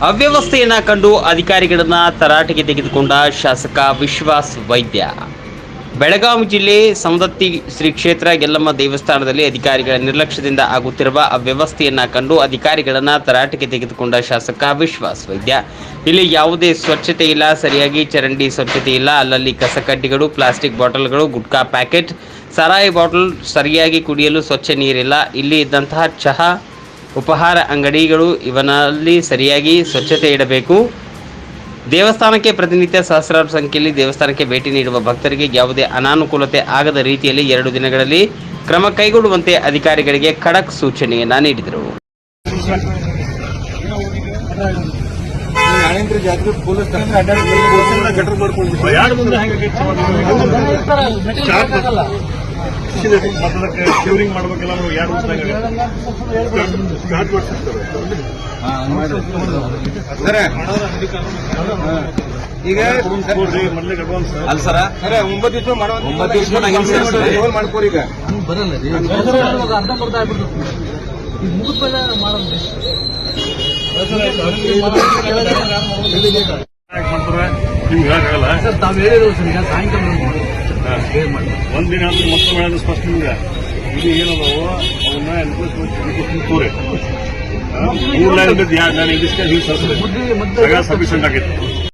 ಅವ್ಯವಸ್ಥೆಯನ್ನ ಕಂಡು ಅಧಿಕಾರಿಗಳನ್ನ ತರಾಟೆಗೆ ತೆಗೆದುಕೊಂಡ ಶಾಸಕ ವಿಶ್ವಾಸ್ ವೈದ್ಯ. ಬೆಳಗಾವಿ ಜಿಲ್ಲೆ ಸವದತ್ತಿ ಶ್ರೀ ಕ್ಷೇತ್ರ ಯಲ್ಲಮ್ಮ ದೇವಸ್ಥಾನದಲ್ಲಿ ಅಧಿಕಾರಿಗಳ ನಿರ್ಲಕ್ಷ್ಯದಿಂದ ಆಗುತ್ತಿರುವ ಅವ್ಯವಸ್ಥೆಯನ್ನ ಕಂಡು ಅಧಿಕಾರಿಗಳನ್ನ ತರಾಟೆಗೆ ತೆಗೆದುಕೊಂಡ ಶಾಸಕ ವಿಶ್ವಾಸ್ ವೈದ್ಯ. ಇಲ್ಲಿ ಯಾವುದೇ ಸ್ವಚ್ಛತೆ ಇಲ್ಲ, ಸರಿಯಾಗಿ ಚರಂಡಿ ಸ್ವಚ್ಛತೆ ಇಲ್ಲ, ಅಲ್ಲಲ್ಲಿ ಕಸಕಡ್ಡಿಗಳು, ಪ್ಲಾಸ್ಟಿಕ್ ಬಾಟಲ್ಗಳು, ಗುಟ್ಕಾ ಪ್ಯಾಕೆಟ್, ಸಾರಾಯಿ ಬಾಟಲ್, ಸರಿಯಾಗಿ ಕುಡಿಯಲು ಸ್ವಚ್ಛ ನೀರಿಲ್ಲ. ಇಲ್ಲಿ ಇದ್ದಂತಹ ಚಹಾ, ಉಪಹಾರ ಅಂಗಡಿಗಳು ಇವನಲ್ಲಿ ಸರಿಯಾಗಿ ಸ್ವಚ್ಛತೆ ಇಡಬೇಕು. ದೇವಸ್ಥಾನಕ್ಕೆ ಪ್ರತಿನಿತ್ಯ ಸಹಸ್ರಾರು ಸಂಖ್ಯೆಯಲ್ಲಿ ದೇವಸ್ಥಾನಕ್ಕೆ ಭೇಟಿ ನೀಡುವ ಭಕ್ತರಿಗೆ ಯಾವುದೇ ಅನಾನುಕೂಲತೆ ಆಗದ ರೀತಿಯಲ್ಲಿ 2 ದಿನಗಳಲ್ಲಿ ಕ್ರಮ ಕೈಗೊಳ್ಳುವಂತೆ ಅಧಿಕಾರಿಗಳಿಗೆ ಖಡಕ್ ಸೂಚನೆಯನ್ನ ನೀಡಿದರು. ಕ್ಯೂರಿಂಗ್ ಮಾಡ್ಬೇಕಲ್ಲ ನಾವು ಯಾರು ಈಗ ಅಲ್ಲ ಸರ 9 ದಿವಸ ಮಾಡೋ 9 ದಿವಸ ಮಾಡ್ಕೋರಿ. ಈಗ ಬರಲ್ಲ ಅರ್ಧ ಆಗ್ಬಿಡ್ತು ಮುಗಿದ ಮಾಡೋದು ನಿಮ್ಗೆ ಹೇಳಕ್ಕಾಗಲ್ಲ ಸರ್. ತಾವು ಹೇಳಿದ್ರು ಸರ್, ಈಗ ಸಾಯಂಕಾಲ ಒಂದಿನ ಅಂದ್ರೆ ಮತ್ತೊಮ್ಮೆ ಹೇಳೋದು ಸ್ಪಷ್ಟ. ನಿಮ್ಗೆ ಇದು ಏನದವು ಅವನ್ನ ಎನ್ಫೋರ್ಸ್ಮೆಂಟ್ ತೋರಿ 3 ಲೈನ್ ನಾನು ಸಫಿಷಿಯಂಟ್ ಆಗಿತ್ತು.